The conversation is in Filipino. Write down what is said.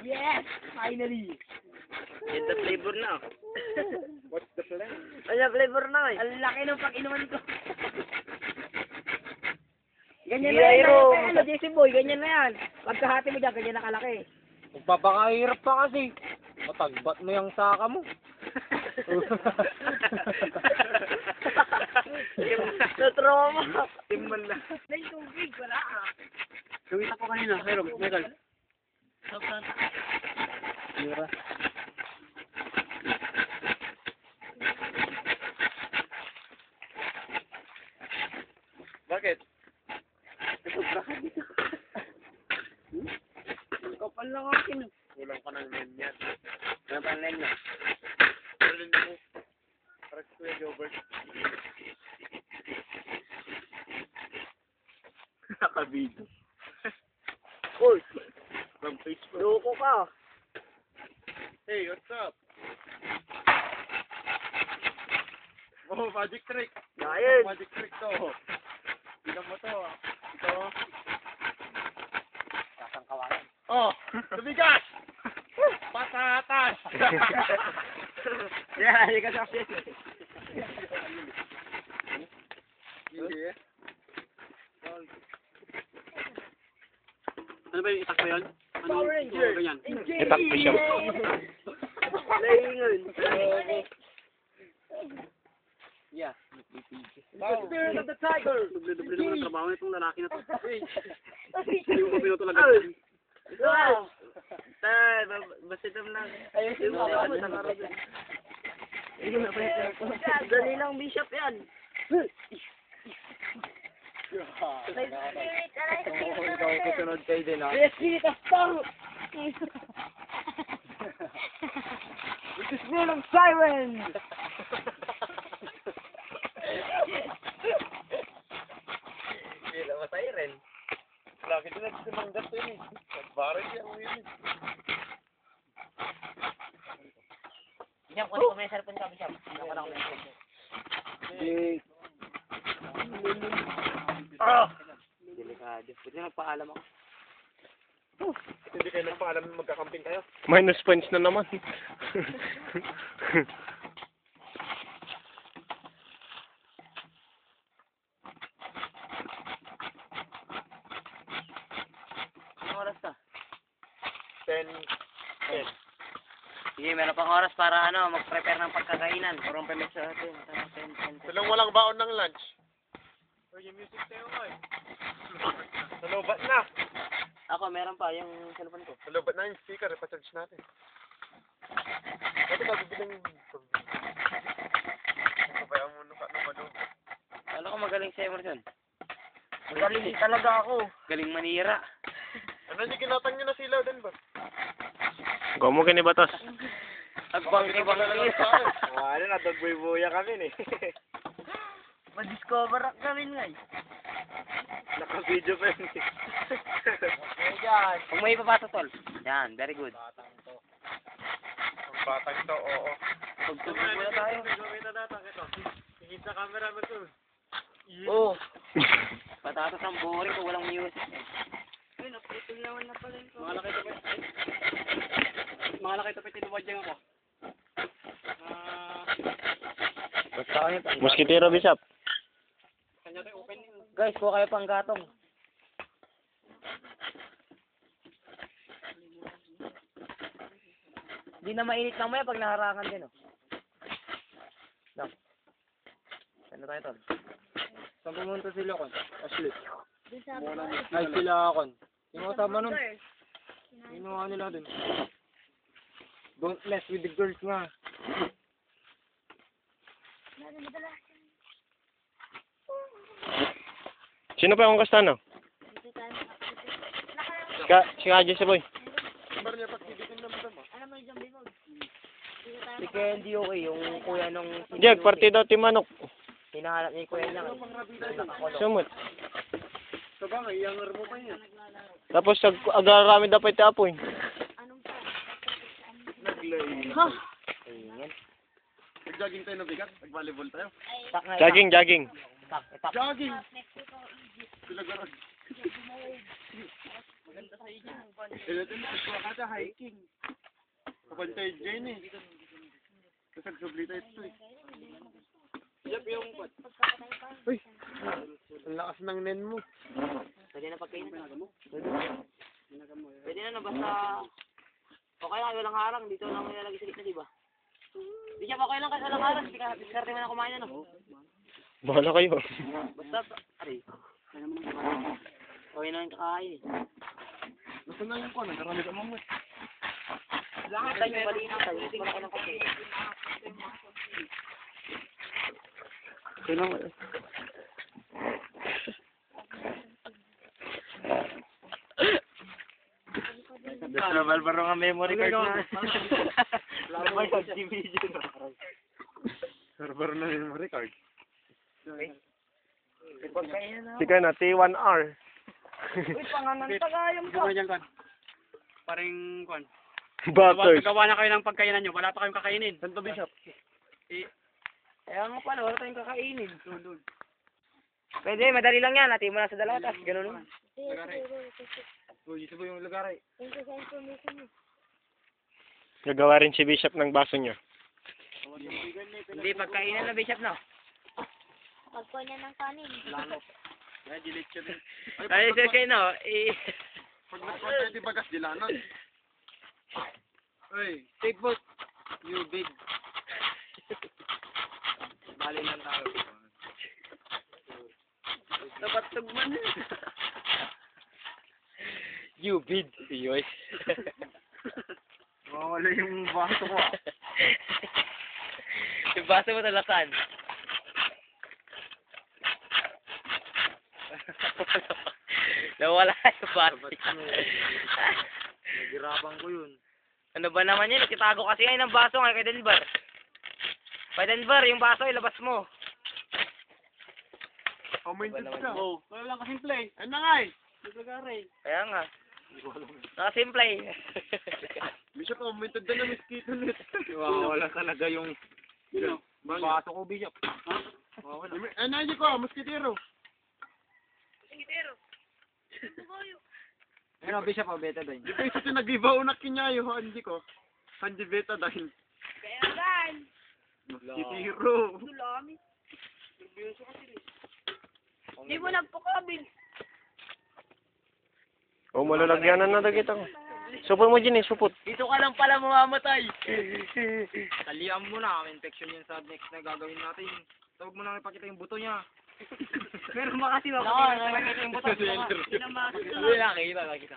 Yes! Finally! Get the flavor na. What's the plan? Ano flavor na eh? Ang laki ng pag-inuman ko. Ganyan Hindi, na yan. Iro. Ano, JC Boy, ganyan na yan. Pagkahati mo dyan, ganyan na kalaki. Magpapakahirap pa kasi. Matagbat mo yung saka mo. Na-trauma. Timbal na. May tubig, wala ah. Gawin ako kanina. Meron, Michael. Sobrang Mira. Bakit? Sobra ka dito. kapal lang akin. Kulang ka ng len yan. Ano pa len na? Len mo. Para si Kuya Jobert. Nakabito. Uy! From Facebook. Loko ka. Hey, what's up? Oh, magic trick. Ayun. Magic trick to. Tignan mo to. Ito. Kasangkawalan. Oh, tumigas! Patatas! Yeah, hindi ka kasi. Hindi eh. Ano ba yung itak ba yun? Power Ranger. Ganyan. Itak bishop. Laingon. Yeah. The spirit of the tiger. Duble-duble naman ang trabaho nitong lalaki na to. Ay, Hindi ko pinuto lang. Wow! Tay, basta ito lang. ayusin mo ako. Dali lang, Bishop yan. Ikaw susunod kayo din ha. The spirit of song. The spirit of siren. Hindi na matay rin. Lagi din natin sinanggat yun eh. Nagbaril yan yun eh. Bishop, kung may cellphone ka, Bishop. Ako na ako may cellphone. Delikado. Pwede nagpaalam ako. Hindi kayo nagpaalam na magkakamping kayo. Minus points na naman. Anong oras ka? 10. Sige, meron pang oras para mag-prepare ng pagkakainan. Parang permit sa atin. Silang walang baon ng lunch. Or yung music tayo nga eh. Nalubat na. Ako, meron pa yung cellphone ko. Nalubat na yung speaker. Ipacharge natin. Ito ba bibilang... Kabayaan mo nung ano doon. Alam ko magaling si Emerson. Magaling talaga ako. Galing manira. Ano yung kinatang nyo na silaw din ba? Gawa mo kinibatos. Agbang-ibang Ano na, dagboy-boya kami eh. Ma-discover kami nga eh. Naka-video pa yun eh. Ayan. Kung may ipapasa, tol. Yan, very good. Ang batang to, oo. Pagtugtog muna tayo. Gawin na natin ito. Tingin sa camera mo to. Oo. Patatas ang boring kung walang music. Ayun, naputol naman na pala yung Mga laki ito pa. Mga laki ito pa tinuwad dyan ako. Basta kanya to. Muskitero, Bishop. Kanya tayo open. Guys, kuha kayo pang gatong. Hindi na mainit mamaya pag naharangan din, oh. No. Ano tayo, tol? Saan pumunta sila kon? Ashley. Doon sa Ay, sila kon. Yung kasama nun. Ginawa nila dun. Don't mess with the girls nga. Sino pa yung kastano? Si Jesse Boy. Number niya pag tibitin naman mo. Si Candy okay, yung kuya nung... Jag, partido Timanok. Hinahanap niya yung kuya niya. Sumot. So ba nga, iyangar mo pa niya. Tapos agarami dapat apoy. Naglay. Ha? Ayan. Nag-jogging tayo na bigat. Nag-volleyball tayo. Tak nga. Jogging. Tak. Jogging! Sila garag. Kada hiking. Kapantay Jane eh. Kasag sublita ito eh. Uy! Ang lakas ng nen mo. Pwede na pagkainan. Pwede na, no, basta... Okay lang, walang harang. Dito lang nilalagay sa gitna, di ba? Di siya okay lang kasi walang harang. Diskarte mo na kumain, ano? Bahala kayo. Basta, aray. Okay na yung kakain, eh. Basta na yung kwan, narami ka mamut. Lahat tayo yung balita. Tayo yung malaki ng kape. Kailan Barbaro nga memory card na. Lamay sa video. Barbaro na memory card. Pagkainan na. Sige na, T1R. Uy, panganan tagayam ka. Gano'n dyan, kwan. Paring kwan. Butters. Gawa na kayo ng pagkainan nyo. Wala pa kayong kakainin. Santo Bishop. Kaya nga pala, wala tayong kakainin. Pwede, madali lang yan. Natin mo na sa dalawa, tapos gano'n naman. Uy, ito ba yung lugar eh? Gagawa rin si Bishop ng baso niya. Hindi, pagkainan na, Bishop, no? Pagkuha niya ng kanin. Ay, sige, no? Pag nagkwan di bagas, dilanan. Uy, Take boat. You big. bali lang tayo. Dapat tugman. You bid. Yoy. Mawala yung baso ko ah. Yung baso mo talakan. Nawala yung baso. Nagirabang ko yun. Ano ba naman yun? Ititago kasi ngayon ng baso ngayon kay Denver. Kay Denver, yung baso ilabas mo. Commented ka. Oh, wala lang kasimple eh. Ano nga eh? Naglagari. Kaya nga. Nakasimple eh. Bishop, commented na na mosquito net. Wala talaga yung Sino? baso ko, Bishop. Ano yun ko? Mosquitero. Ano, Bishop, beta din. Di ba isa nag-ibaw na kinyayo, hindi ko. Hindi beta dahil. Kaya gan. Mosquitero. Dulami. Di mo nagpakabil. O, malalagyanan na kita ko. Supot mo dyan eh, supot. Dito ka lang pala mamamatay. Talian mo na, infection yun sa next na gagawin natin. Tawag mo na ipakita yung buto niya. Pero makasi mapakita. Nakakita yung buto. Hindi Hindi nakakita.